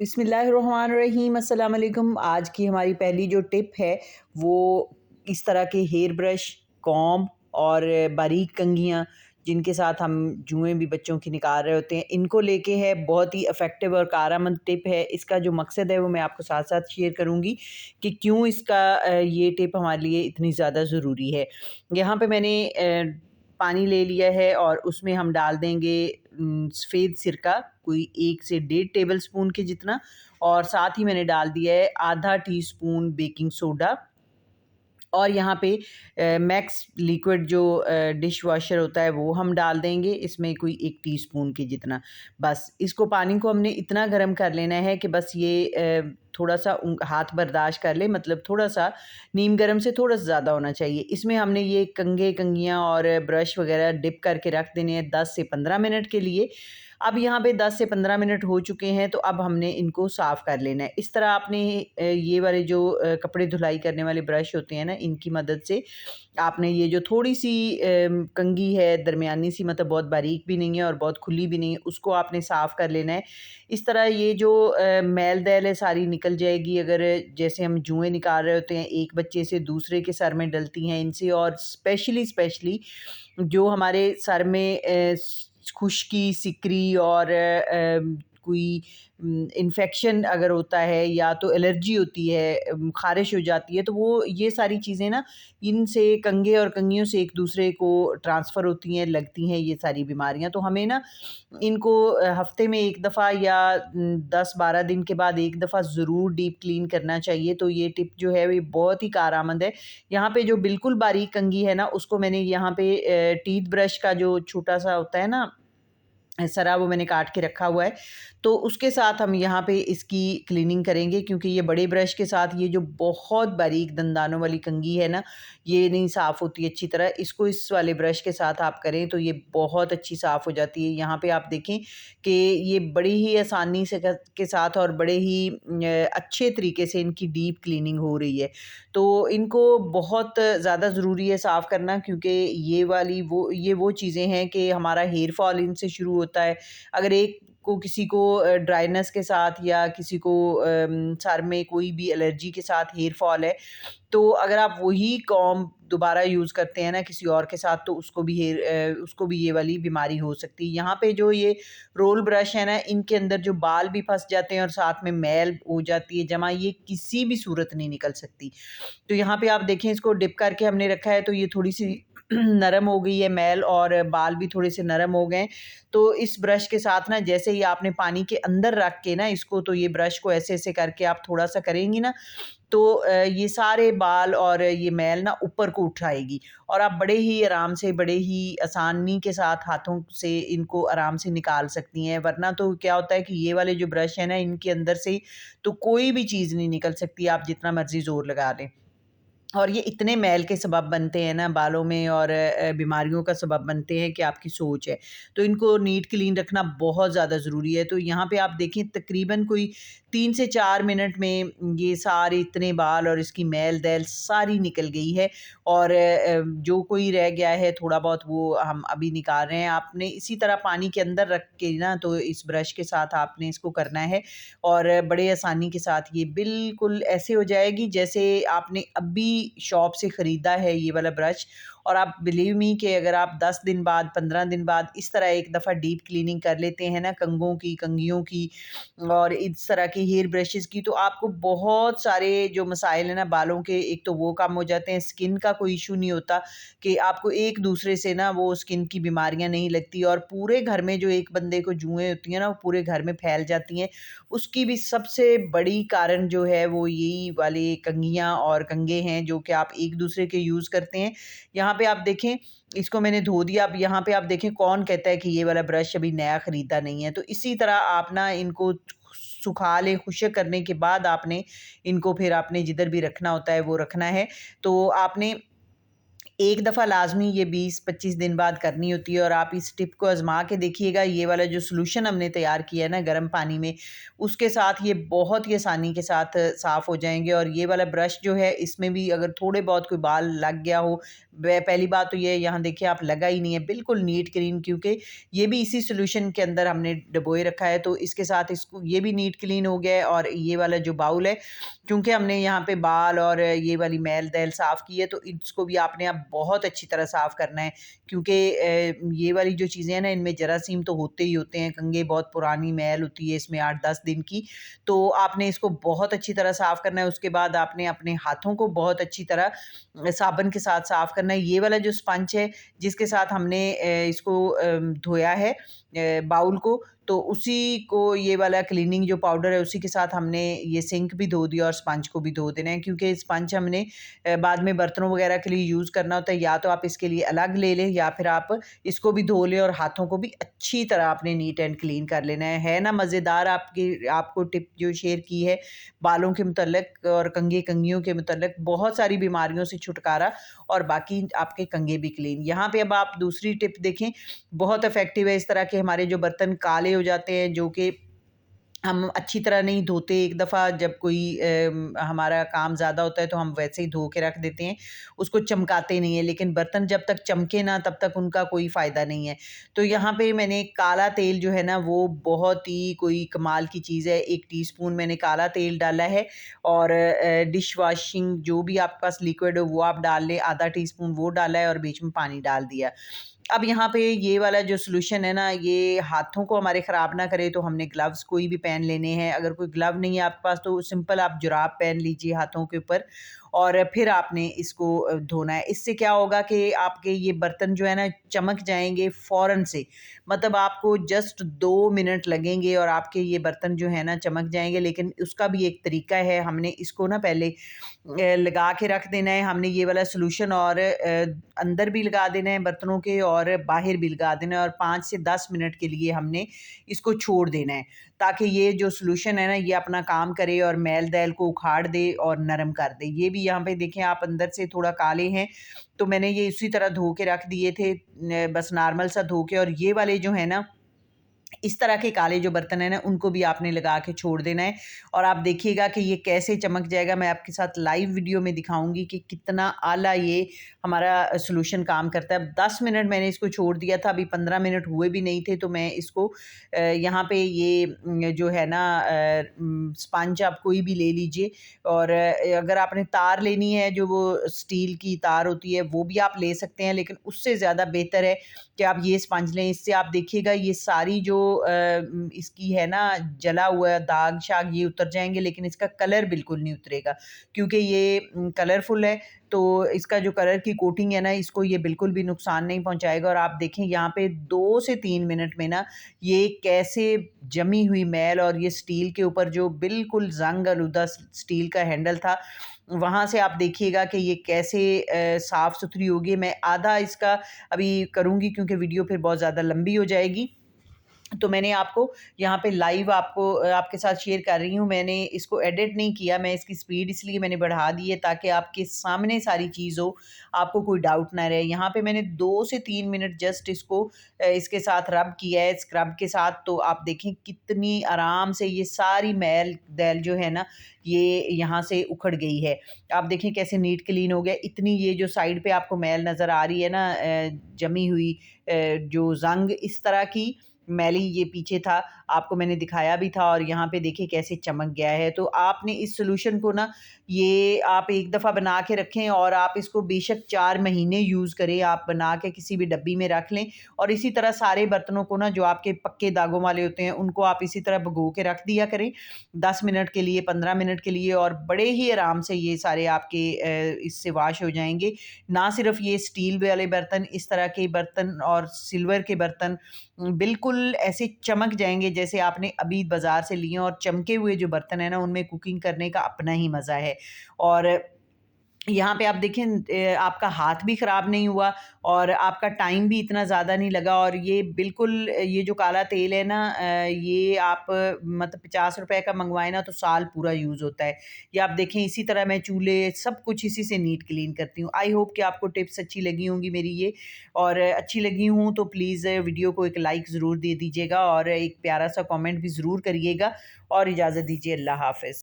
बिस्मिल्लाहिर्रहमानिर्रहीम अस्सलाम वालेकुम। आज की हमारी पहली जो टिप है वो इस तरह के हेयर ब्रश, कॉम्ब और बारीक कंघियाँ जिनके साथ हम जुएँ भी बच्चों की निकाल रहे होते हैं, इनको लेके है। बहुत ही इफ़ेक्टिव और कारआमद टिप है। इसका जो मकसद है वो मैं आपको साथ-साथ शेयर करूँगी कि क्यों इसका ये टिप हमारे लिए इतनी ज़्यादा ज़रूरी है। यहाँ पे मैंने पानी ले लिया है और उसमें हम डाल देंगे सफ़ेद सिरका, कोई 1 से डेढ़ टेबल स्पून के जितना, और साथ ही मैंने डाल दिया है आधा टीस्पून बेकिंग सोडा। और यहाँ पे मैक्स लिक्विड जो डिश वॉशर होता है वो हम डाल देंगे इसमें, कोई 1 टीस्पून के जितना। बस इसको पानी को हमने इतना गर्म कर लेना है कि बस ये थोड़ा-सा हाथ बर्दाश्त कर ले, मतलब थोड़ा-सा नीम गर्म से थोड़ा-सा ज़्यादा होना चाहिए। इसमें हमने ये कंघे, कंघियाँ और ब्रश वग़ैरह डिप करके रख देने हैं 10 से 15 मिनट के लिए। अब यहाँ पे 10 से 15 मिनट हो चुके हैं, तो अब हमने इनको साफ़ कर लेना है। इस तरह आपने ये वाले जो कपड़े धुलाई करने वाले ब्रश होते हैं ना, इनकी मदद से आपने ये जो थोड़ी-सी कंघी है, दरमियानी-सी, मतलब बहुत बारीक भी नहीं है और बहुत खुली भी नहीं है, उसको आपने साफ़ कर लेना है। इस तरह ये जो मैल-दैल है सारी निकल जाएगी। अगर जैसे हम जुएँ निकाल रहे होते हैं, एक बच्चे से दूसरे के सर में डलती हैं इनसे, और स्पेशली जो हमारे सर में खुश्की, सिकरी और कोई इन्फेक्शन अगर होता है या तो एलर्जी होती है, ख़ारिश हो जाती है, तो वो ये सारी चीज़ें ना, इनसे, कंघे और कंघियों से एक दूसरे को ट्रांसफ़र होती हैं, लगती हैं ये सारी बीमारियाँ। तो हमें ना इनको हफ़्ते में 1 दफ़ा या 10-12 दिन के बाद 1 दफ़ा ज़रूर डीप क्लीन करना चाहिए। तो ये टिप जो है ये बहुत ही कारआमद है। यहाँ पे जो बिल्कुल बारीक कंघी है ना, उसको मैंने यहाँ पे टीथ ब्रश का जो छोटा-सा होता है ना सरा, वो मैंने काट के रखा हुआ है। तो उसके साथ हम यहाँ पे इसकी क्लीनिंग करेंगे, क्योंकि ये बड़े ब्रश के साथ ये जो बहुत बारीक दंदानों वाली कंघी है ना, ये नहीं साफ़ होती अच्छी तरह। इसको इस वाले ब्रश के साथ आप करें तो ये बहुत अच्छी साफ़ हो जाती है। यहाँ पे आप देखें कि ये बड़ी ही आसानी से के साथ और बड़े ही अच्छे तरीके से इनकी डीप क्लीनिंग हो रही है। तो इनको बहुत ज़्यादा ज़रूरी है साफ़ करना, क्योंकि ये वो चीज़ें हैं कि हमारा हेयर फॉल इनसे शुरू होता है। अगर एक को किसी को ड्राइनेस के साथ या किसी को सर में कोई भी एलर्जी के साथ हेयर फॉल है, तो अगर आप वही कॉम्ब दोबारा यूज़ करते हैं ना किसी और के साथ, तो उसको भी ये वाली बीमारी हो सकती है। यहाँ पे जो ये रोल ब्रश है ना, इनके अंदर जो बाल भी फँस जाते हैं और साथ में मैल हो जाती है जमा, ये किसी भी सूरत नहीं निकल सकती। तो यहाँ पे आप देखें, इसको डिप करके हमने रखा है तो ये थोड़ी-सी नरम हो गई है मैल, और बाल भी थोड़े से नरम हो गए। तो इस ब्रश के साथ ना, जैसे ही आपने पानी के अंदर रख के ना इसको, तो ये ब्रश को ऐसे-ऐसे करके आप थोड़ा-सा करेंगी ना, तो ये सारे बाल और ये मैल ना ऊपर को उठाएगी, और आप बड़े ही आराम से, बड़े ही आसानी के साथ हाथों से इनको आराम से निकाल सकती हैं। वरना तो क्या होता है कि ये वाले जो ब्रश है ना, इनके अंदर से तो कोई भी चीज़ नहीं निकल सकती, आप जितना मर्ज़ी ज़ोर लगा लें। और ये इतने मैल के सबब बनते हैं ना बालों में, और बीमारियों का सबब बनते हैं कि आपकी सोच है। तो इनको नीट क्लीन रखना बहुत ज़्यादा ज़रूरी है। तो यहाँ पे आप देखें, तकरीबन कोई 3 से 4 मिनट में ये सारे इतने बाल और इसकी मैल-दैल सारी निकल गई है, और जो कोई रह गया है थोड़ा बहुत, वो हम अभी निकाल रहे हैं। आपने इसी तरह पानी के अंदर रख के ना, तो इस ब्रश के साथ आपने इसको करना है, और बड़े आसानी के साथ ये बिल्कुल ऐसे हो जाएगी जैसे आपने अभी शॉप से ख़रीदा है ये वाला ब्रश। और आप बिलीव मी कि अगर आप 10 दिन बाद, 15 दिन बाद इस तरह एक दफ़ा डीप क्लीनिंग कर लेते हैं ना कंघों की, कंघियों की और इस तरह के हेयर ब्रशेज़ की, तो आपको बहुत सारे जो मसाइल हैं ना बालों के, एक तो वो कम हो जाते हैं, स्किन का कोई इश्यू नहीं होता कि आपको एक-दूसरे से ना वो स्किन की बीमारियाँ नहीं लगती, और पूरे घर में जो एक बंदे को जुएँ होती हैं ना, वो पूरे घर में फैल जाती हैं। उसकी भी सबसे बड़ी कारण जो है वो यही वाले कंघियाँ और कंघे हैं, जो कि आप एक-दूसरे के यूज़ करते हैं। यहाँ पे आप देखें, इसको मैंने धो दिया। अब यहाँ पे आप देखें, कौन कहता है कि ये वाला ब्रश अभी नया खरीदा नहीं है। तो इसी तरह आप ना इनको सुखा लें, खुश्क करने के बाद आपने इनको, फिर आपने जिधर भी रखना होता है वो रखना है। तो आपने एक दफ़ा लाज़मी ये 20-25 दिन बाद करनी होती है और आप इस टिप को आज़मा के देखिएगा। ये वाला जो सॉल्यूशन हमने तैयार किया है ना गर्म पानी में, उसके साथ ये बहुत ही आसानी के साथ साफ़ हो जाएँगे। और ये वाला ब्रश जो है, इसमें भी अगर थोड़े बहुत कोई बाल लग गया हो, पहली बात तो ये यहाँ देखिए आप लगा ही नहीं है, बिल्कुल नीट क्लीन, क्योंकि ये भी इसी सॉल्यूशन के अंदर हमने डुबोए रखा है। तो इसके साथ इसको ये भी नीट क्लीन हो गया है। और ये वाला जो बाउल है, क्योंकि हमने यहाँ पे बाल और ये वाली मैल-दैल साफ़ की है, तो इसको भी आपने अब बहुत अच्छी तरह साफ़ करना है, क्योंकि ये वाली जो चीज़ें हैं ना, इनमें जरासीम तो होते ही होते हैं। कंघी बहुत पुरानी मैल होती है इसमें 8-10 दिन की, तो आपने इसको बहुत अच्छी तरह साफ़ करना है। उसके बाद आपने अपने हाथों को बहुत अच्छी तरह साबुन के साथ साफ़ करना है। ये वाला जो स्पंज है, जिसके साथ हमने इसको धोया है बाउल को, तो उसी को, ये वाला क्लीनिंग जो पाउडर है, उसी के साथ हमने ये सिंक भी धो दिया और स्पंज को भी धो देना है, क्योंकि स्पंज हमने बाद में बर्तनों वगैरह के लिए यूज़ करना होता है। या तो आप इसके लिए अलग ले लें, या फिर आप इसको भी धो लें और हाथों को भी अच्छी तरह आपने नीट एंड क्लीन कर लेना है। है ना मज़ेदार आपको टिप जो शेयर की है बालों के मुतल्लिक और कंघियों के मुतल्लिक, बहुत सारी बीमारियों से छुटकारा और बाकी आपके कंघे भी क्लीन। यहाँ पे अब आप दूसरी टिप देखें, बहुत इफ़ेक्टिव है। इस तरह के हमारे जो बर्तन काले हो जाते हैं, जो कि हम अच्छी तरह नहीं धोते, एक दफ़ा जब कोई हमारा काम ज़्यादा होता है तो हम वैसे ही धो के रख देते हैं, उसको चमकाते नहीं हैं, लेकिन बर्तन जब तक चमके ना तब तक उनका कोई फ़ायदा नहीं है। तो यहाँ पे मैंने काला तेल जो है ना, वो बहुत ही कोई कमाल की चीज़ है। 1 टीस्पून मैंने काला तेल डाला है और डिश वॉशिंग जो भी आपके पास लिक्विड हो वो आप डाल लें, आधा टीस्पून वो डाला है और बीच में पानी डाल दिया। अब यहाँ पे ये वाला जो सॉल्यूशन है ना, ये हाथों को हमारे ख़राब ना करे, तो हमने ग्लव्स कोई भी पहन लेने हैं। अगर कोई ग्लव नहीं है आपके पास, तो सिंपल आप जुराब पहन लीजिए हाथों के ऊपर और फिर आपने इसको धोना है। इससे क्या होगा कि आपके ये बर्तन जो है ना, चमक जाएँगे फ़ौरन से। मतलब आपको जस्ट 2 मिनट लगेंगे और आपके ये बर्तन जो है ना, चमक जाएँगे। लेकिन उसका भी एक तरीका है, हमने इसको ना पहले लगा के रख देना है। हमने ये वाला सॉल्यूशन और अंदर भी लगा देना है बर्तनों के और बाहर भी लगा देना है, और 5 से 10 मिनट के लिए हमने इसको छोड़ देना है, ताकि ये जो सॉल्यूशन है ना, ये अपना काम करे और मैल-दैल को उखाड़ दे और नरम कर दे। ये भी यहाँ पे देखें आप अंदर से थोड़ा काले हैं, तो मैंने ये उसी तरह धो के रख दिए थे, बस नॉर्मल सा धो के। और ये वाले जो है ना, इस तरह के काले जो बर्तन हैं ना, उनको भी आपने लगा के छोड़ देना है और आप देखिएगा कि ये कैसे चमक जाएगा। मैं आपके साथ लाइव वीडियो में दिखाऊँगी कि कितना आला ये हमारा सॉल्यूशन काम करता है। अब 10 मिनट मैंने इसको छोड़ दिया था, अभी 15 मिनट हुए भी नहीं थे, तो मैं इसको यहाँ पे ये जो है ना स्पंज आप कोई भी ले लीजिए। और अगर आपने तार लेनी है, जो वो स्टील की तार होती है, वो भी आप ले सकते हैं, लेकिन उससे ज़्यादा बेहतर है कि आप ये स्पंज लें। इससे आप देखिएगा ये सारी जो इसकी है ना जला हुआ दाग-शाग ये उतर जाएँगे, लेकिन इसका कलर बिल्कुल नहीं उतरेगा, क्योंकि ये कलरफुल है। तो इसका जो कलर की कोटिंग है ना, इसको ये बिल्कुल भी नुकसान नहीं पहुँचाएगा। और आप देखें यहाँ पे 2 से 3 मिनट में ना, ये कैसे जमी हुई मैल, और ये स्टील के ऊपर जो बिल्कुल ज़ंग-आलूदा स्टील का हैंडल था, वहाँ से आप देखिएगा कि ये कैसे साफ़-सुथरी होगी। मैं आधा इसका अभी करूँगी, क्योंकि वीडियो फिर बहुत ज़्यादा लंबी हो जाएगी। तो मैंने आपको यहाँ पे लाइव आपके साथ शेयर कर रही हूँ। मैंने इसको एडिट नहीं किया, मैं इसकी स्पीड इसलिए मैंने बढ़ा दी है, ताकि आपके सामने सारी चीज़ हो, आपको कोई डाउट ना रहे। यहाँ पे मैंने 2 से 3 मिनट जस्ट इसको इसके साथ रब किया है, स्क्रब के साथ। तो आप देखें कितनी आराम से ये सारी मैल-दैल जो है ना, ये यहाँ से उखड़ गई है। आप देखें कैसे नीट क्लीन हो गया। इतनी ये जो साइड पे आपको मैल नज़र आ रही है ना, जमी हुई जो ज़ंग इस तरह की मैली, ये पीछे था, आपको मैंने दिखाया भी था। और यहाँ पे देखिए कैसे चमक गया है। तो आपने इस सॉल्यूशन को ना, ये आप एक दफ़ा बना के रखें और आप इसको बेशक 4 महीने यूज़ करें। आप बना के किसी भी डब्बी में रख लें, और इसी तरह सारे बर्तनों को ना, जो आपके पक्के दागों वाले होते हैं, उनको आप इसी तरह भिगो के रख दिया करें 10 मिनट के लिए, 15 मिनट के लिए, और बड़े ही आराम से ये सारे आपके इससे वॉश हो जाएँगे। ना सिर्फ़ ये स्टील वाले बर्तन, इस तरह के बर्तन और सिल्वर के बर्तन बिल्कुल ऐसे चमक जाएँगे, जैसे आपने अभी बाज़ार से लिए हों। और चमके हुए जो बर्तन हैं ना, उनमें कुकिंग करने का अपना ही मज़ा है। और यहाँ पे आप देखें आपका हाथ भी ख़राब नहीं हुआ और आपका टाइम भी इतना ज़्यादा नहीं लगा और ये बिल्कुल ये जो काला तेल है ना ये आप मतलब ₹50 का मँगवाएँ ना तो साल पूरा यूज़ होता है। ये आप देखें इसी तरह मैं चूल्हे सब कुछ इसी से नीट क्लीन करती हूँ। आई होप कि आपको टिप्स अच्छी लगी होंगी मेरी ये और अच्छी लगी हों तो प्लीज़ वीडियो को एक लाइक ज़रूर दे दीजिएगा और एक प्यारा-सा कमेंट भी ज़रूर करिएगा और इजाज़त दीजिए। अल्लाह हाफ़िज़।